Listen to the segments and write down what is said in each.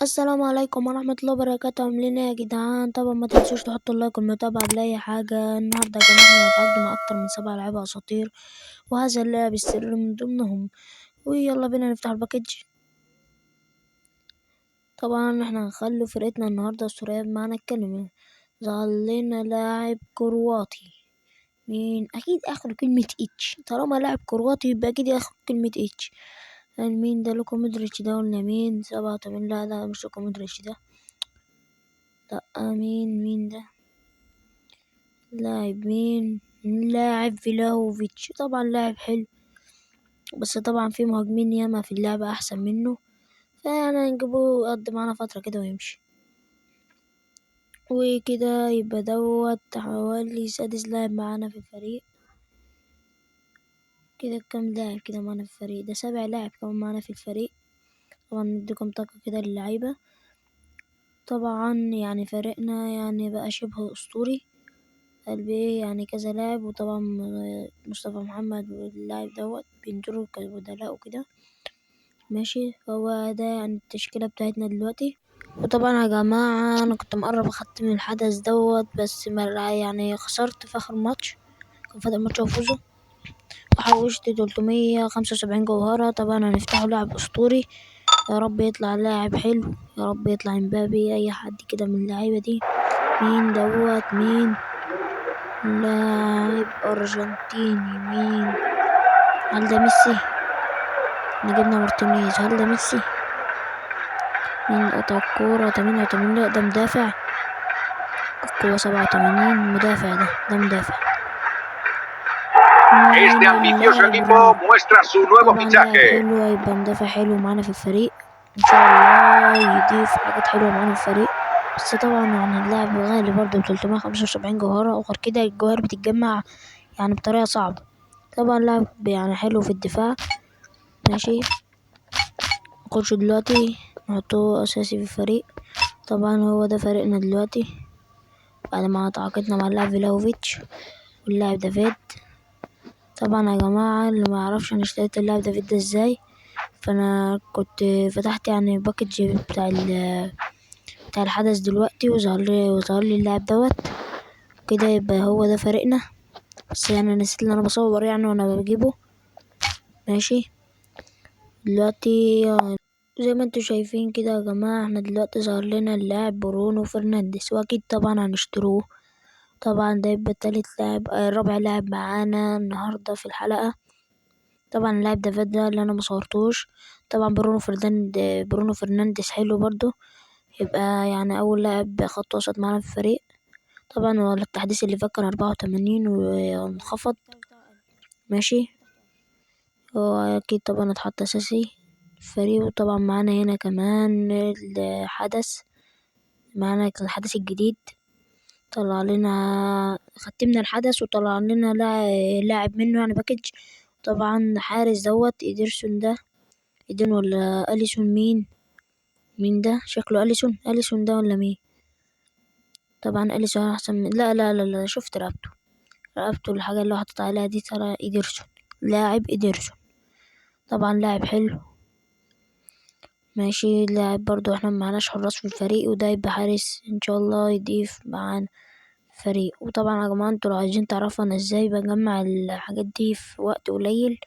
السلام عليكم ورحمة الله وبركاته. عاملين ايه يا جدعان؟ طبعا ما تنسوش تحطوا اللايك والمتابعة لأي حاجة. النهاردة يا جماعة احنا هنتقدم مع أكتر من 7 لعيبة أساطير، وهذا اللاعب السري من ضمنهم. ويلا بينا نفتح الباكج. طبعا احنا هنخلي فرقتنا النهاردة أسطورية بمعنى الكلمة. ظهر لنا لاعب كرواتي. مين؟ أكيد آخر كلمة اتش. طالما لاعب كرواتي يبقى أكيد آخر كلمة اتش. يعني مين ده؟ لوكا مودريتش ده ولا مين؟ 87. لا مش لوكا مودريتش ده. لا مين ده؟ لاعب مين؟ لاعب فيلاهوفيتش. طبعا لاعب حلو، بس طبعا في مهاجمين ياما في اللعبة أحسن منه، فيعني نجيبه يقضي معانا فترة كده ويمشي. وكده يبقى حوالي 6 لاعب معانا في الفريق. كده كام لاعب كده معانا في الفريق؟ ده 7 لاعب كمان معانا في الفريق. طبعا نديكم طاقة كده للعيبة. طبعا يعني فريقنا يعني بقى شبه أسطوري. قلبي يعني كذا لاعب، وطبعا مصطفى محمد واللاعب بينزلوا كبدلاء وكده. ماشي، هو ده يعني التشكيلة بتاعتنا دلوقتي. وطبعا يا جماعة أنا كنت مقرب أختم الحدث بس يعني خسرت في آخر ماتش. كان فاضل ماتش وأفوزه، وحوشت 375 جوهرة. طبعا هنفتحه لاعب أسطوري. يا رب يطلع لاعب حلو، يا رب يطلع امبابي، أي حد كده من اللعيبة دي. مين مين؟ لاعب أرجنتيني. مين؟ هل ده ميسي؟ احنا جبنا مارتينيز. هل ده ميسي؟ مين قطع الكورة؟ 88. لا ده مدافع. القوة 87. مدافع. ده مدافع. Este مين ambicioso اللاعب؟ equipo برونو. muestra su nuevo طبعا لاعب fichaje. حلو، هيبقى مدافع حلو معانا في الفريق ان شاء الله، يضيف حاجات حلوة معانا في الفريق. بس طبعا يعني اللاعب غالي برضه، ب375 جوهرة، وغير كده الجوهر بتتجمع يعني بطريقة صعبة. طبعا لاعب يعني حلو في الدفاع. ماشي، نخش دلوقتي نحطه أساسي في الفريق. طبعا هو ده فريقنا دلوقتي بعد ما تعاقدنا مع اللاعب فيلاوفيتش واللاعب دافيد. طبعا يا جماعة اللي ما يعرفش انا اشتريت اللاعب دافيد ده ازاي، فانا كنت فتحت يعني باكج بتاع الحدث دلوقتي، وظهر لي اللاعب كده يبقى هو ده فريقنا. بس يعني نسيت ان انا بصور يعني وانا بجيبه. ماشي دلوقتي زي ما انتوا شايفين كده يا جماعة، احنا دلوقتي ظهر لنا اللاعب برونو فرنانديز، واكيد طبعا هنشتروه. طبعا ده يبقى تالت لاعب رابع لاعب معانا النهاردة في الحلقة. طبعا اللاعب ده اللي انا مصورتوش. طبعا برونو فرنانديز حلو برضو، يبقى يعني اول لاعب خط وسط معانا في الفريق. طبعا هو التحديث اللي فات كان 84 وانخفض. ماشي، هو اكيد طبعا اتحط اساسي في الفريق. وطبعا معانا هنا كمان الحدث الجديد. طلع لنا ختمنا الحدث وطلع لنا لاعب منه يعني باكج. طبعا حارس إيدرسون ده. إيدن ولا أليسون؟ مين ده؟ شكله أليسون ده ولا مين؟ طبعا أليسون أحسن من لا شفت رقبته الحاجة اللي هو حاطط عليها دي ترى إيدرسون. لاعب إيدرسون طبعا لاعب حلو. ماشي، لاعب برضو احنا معناش حراس في الفريق، وده يبقى حارس ان شاء الله يضيف معانا فريق. وطبعا يا جماعة انتوا لو عايزين تعرفوا انا ازاي بجمع الحاجات دي في وقت قليل،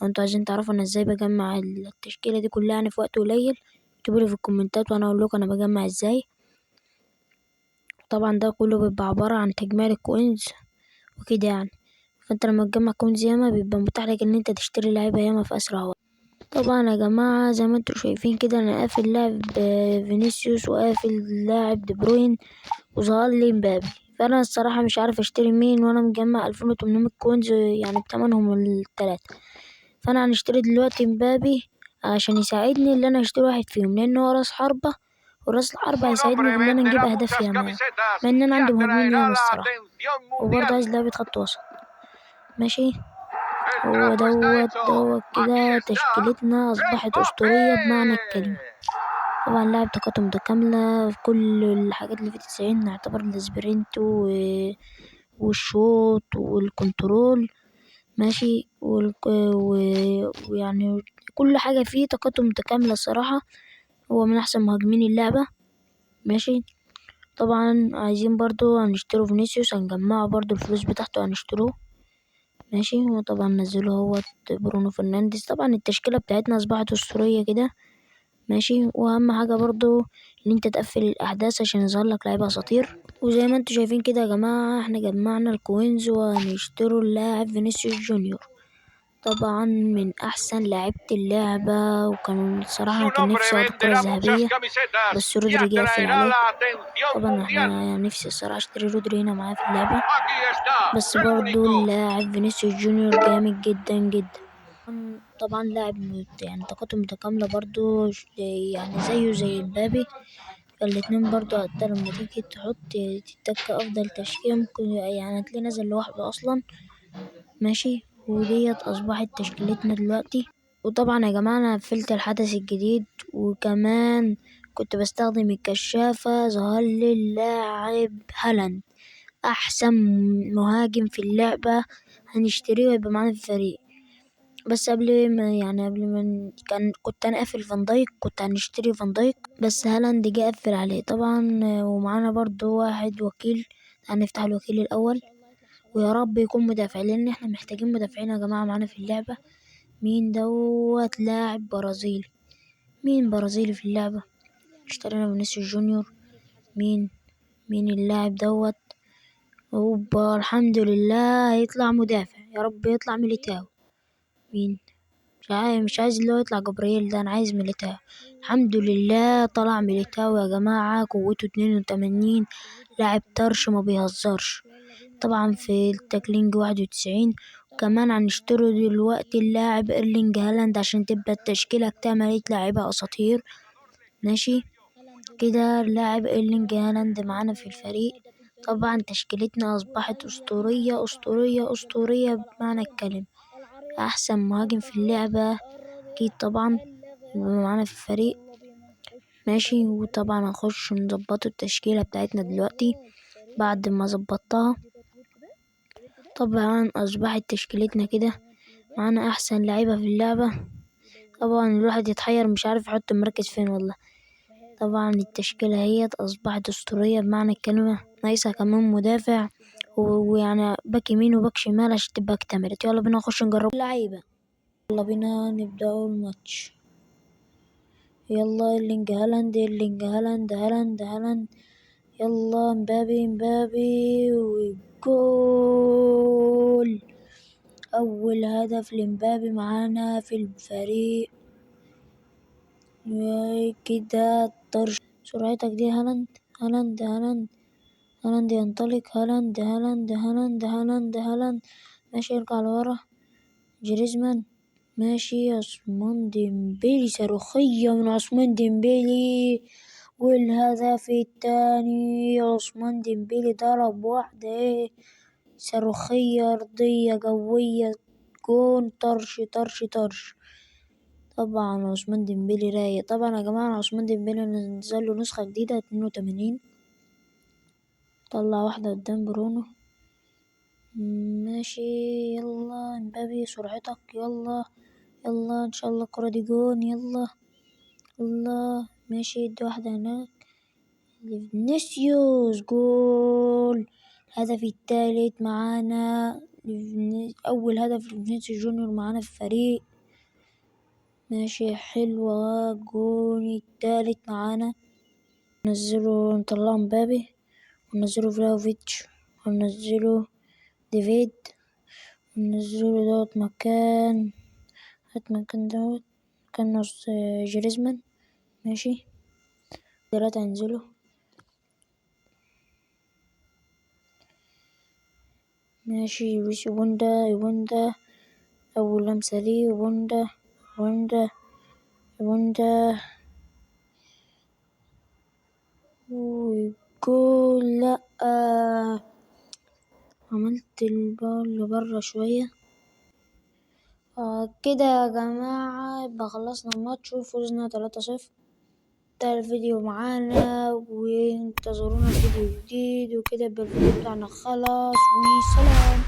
لو انتوا عايزين تعرفوا انا ازاي بجمع التشكيلة دي كلها يعني في وقت قليل، اكتبولي في الكومنتات وانا اقولكوا انا بجمع ازاي. طبعا ده كله بيبقى عبارة عن تجميع الكوينز وكده يعني. فانت لما تجمع كوينز ياما بيبقى متاح لك ان انت تشتري لعيبة ياما في اسرع وقت. طبعا يا جماعة زي ما انتوا شايفين كده انا قافل لاعب فينيسيوس وقافل لاعب دي بروين، وظهر لي مبابي. فانا الصراحة مش عارف اشتري مين، وانا مجمع 2800 كوينز يعني بتمنهم التلاتة. فانا هنشتري دلوقتي مبابي عشان يساعدني اللي انا اشتري واحد فيهم، لان هو راس حربة، وراس الحربة Un هيساعدني hombre في ان انا نجيب venderá اهداف muchas ياما، camisetas مع ان انا y عندي مهاجمين atraerá ياما la الصراحة. atención وبرضه mundial. عايز لعبة خط وسط. ماشي، El هو trato está hecho. Aquí كده está تشكيلتنا أصبحت Mbappé. أسطورية بمعنى الكلمة. طبعا لاعب طاقته متكاملة في كل الحاجات اللي في 90، نعتبر السبرنت والشوط والكنترول. ماشي ويعني كل حاجة فيه طاقته متكاملة الصراحة. هو من احسن مهاجمين اللعبة. ماشي. طبعا عايزين برضو هنشتروا فينيسيوس، هنجمعه برضو الفلوس بتاعته هنشتروه. ماشي. وطبعا نزله هو برونو فرنانديز. طبعا التشكيلة بتاعتنا اصبحت اسطورية كده. ماشي. واهم حاجة برضو ان انت تقفل الاحداث عشان يظهر لك لعيبة اساطير. وزي ما انتوا شايفين كده يا جماعة، احنا جمعنا الكوينز وهنشتروا اللاعب فينيسيوس جونيور. طبعا من احسن لعيبة اللعبة، وكان صراحة كان نفسي اخد الكرة الذهبية بس رودري جه قفل عليه. طبعا احنا نفسي الصراحة اشتري رودري هنا معايا في اللعبة، بس برضو اللاعب فينيسيوس جونيور جامد جدا جدا. طبعا لاعب يعني طاقته متكاملة برضو، يعني زيه زي مبابي. فالاتنين برضو حتى لما تيجي تحط تتك أفضل تشكيلة ممكن يعني هتلاقيه نزل لوحده أصلا. ماشي. وديت أصبحت تشكيلتنا دلوقتي. وطبعا يا جماعة أنا قفلت الحدث الجديد، وكمان كنت بستخدم الكشافة ظهرلي اللاعب هالاند أحسن مهاجم في اللعبة. هنشتريه ويبقى معانا في الفريق. بس قبل ما كنت انا قافل فان دايك، كنت هنشتري فان دايك بس هالاند جه قفل عليه طبعا. ومعانا برضو واحد وكيل، هنفتح الوكيل الاول ويا رب يكون مدافع لان احنا محتاجين مدافعين يا جماعة معانا في اللعبة. مين دوت؟ لاعب برازيلي. مين برازيلي في اللعبة؟ اشترينا فينيسيوس جونيور. مين اللاعب دوت؟ اوبا، الحمد لله هيطلع مدافع، يا رب يطلع ميليتاو. مين؟ مش عايز اللي هو يطلع جبريل ده، انا عايز ميليتاو. الحمد لله طلع ميليتاو يا جماعة، قوته 82، لاعب طرش ما بيهزرش. طبعا في التاكلينج 91. وكمان هنشتري دلوقتي اللاعب ايرلينج هالاند عشان تبقى التشكيلة اكتملت لاعيبة اساطير. ماشي كده اللاعب ايرلينج هالاند معانا في الفريق. طبعا تشكيلتنا اصبحت اسطورية اسطورية اسطورية بمعنى الكلمة. احسن مهاجم في اللعبة اكيد طبعا معانا في الفريق. ماشي. وطبعا هنخش نظبط التشكيلة بتاعتنا دلوقتي بعد ما ظبطتها. طبعا اصبحت تشكيلتنا كده، معانا احسن لعيبة في اللعبة. طبعا الواحد يتحير مش عارف يحط المركز فين والله. طبعا التشكيلة هي اصبحت اسطورية بمعنى الكلمة، ناقصها كمان مدافع ويعني باك يمين وباك شمال عشان تبقى اكتملت. يلا بينا نخش نجرب اللعيبة. يلا بينا نبدأ الماتش. يلا ايرلينج هالاند ايرلينج هالاند هالاند هالاند. يلا مبابي وجول. أول هدف لمبابي معانا في الفريق. كده طرش سرعتك دي هالاند هالاند هالاند هالاند ينطلق هالاند هالاند هالاند هالاند هالاند. ماشي يرجع لورا جريزمان. ماشي عثمان ديمبيلي، صاروخية من عثمان ديمبيلي. والهدف التاني عثمان ديمبيلي ضرب واحدة صاروخية أرضية جوية، جون طرش طرش طرش. طبعا عثمان ديمبيلي رايق. طبعا يا جماعة عثمان ديمبيلي نزل له نسخة جديدة 82. طلع واحدة قدام برونو. ماشي. يلا مبابي سرعتك، يلا ان شاء الله الكرة دي جون. يلا الله. ماشي ادي واحدة هناك لفينيسيوس، جول. الهدف التالت معانا أول هدف لفينيسيوس جونيور معانا في الفريق. ماشي حلوة، جون التالت معانا. نطلعه مبابي وننزله فلاوفيتش وننزله ديفيد وننزله دوت مكان دوت كان نص جريزمان. ماشي. دلوقتي هنزله. ماشي لويس يبوندا أول لمسة ليه. يبوندا وجول. لأ، عملت البال برا شوية. كده يا جماعة يبقى خلصنا الماتش وفوزنا 3-0. ده الفيديو معانا وانتظرونا في فيديو جديد. وكده يبقى الفيديو بتاعنا خلاص، وسلام.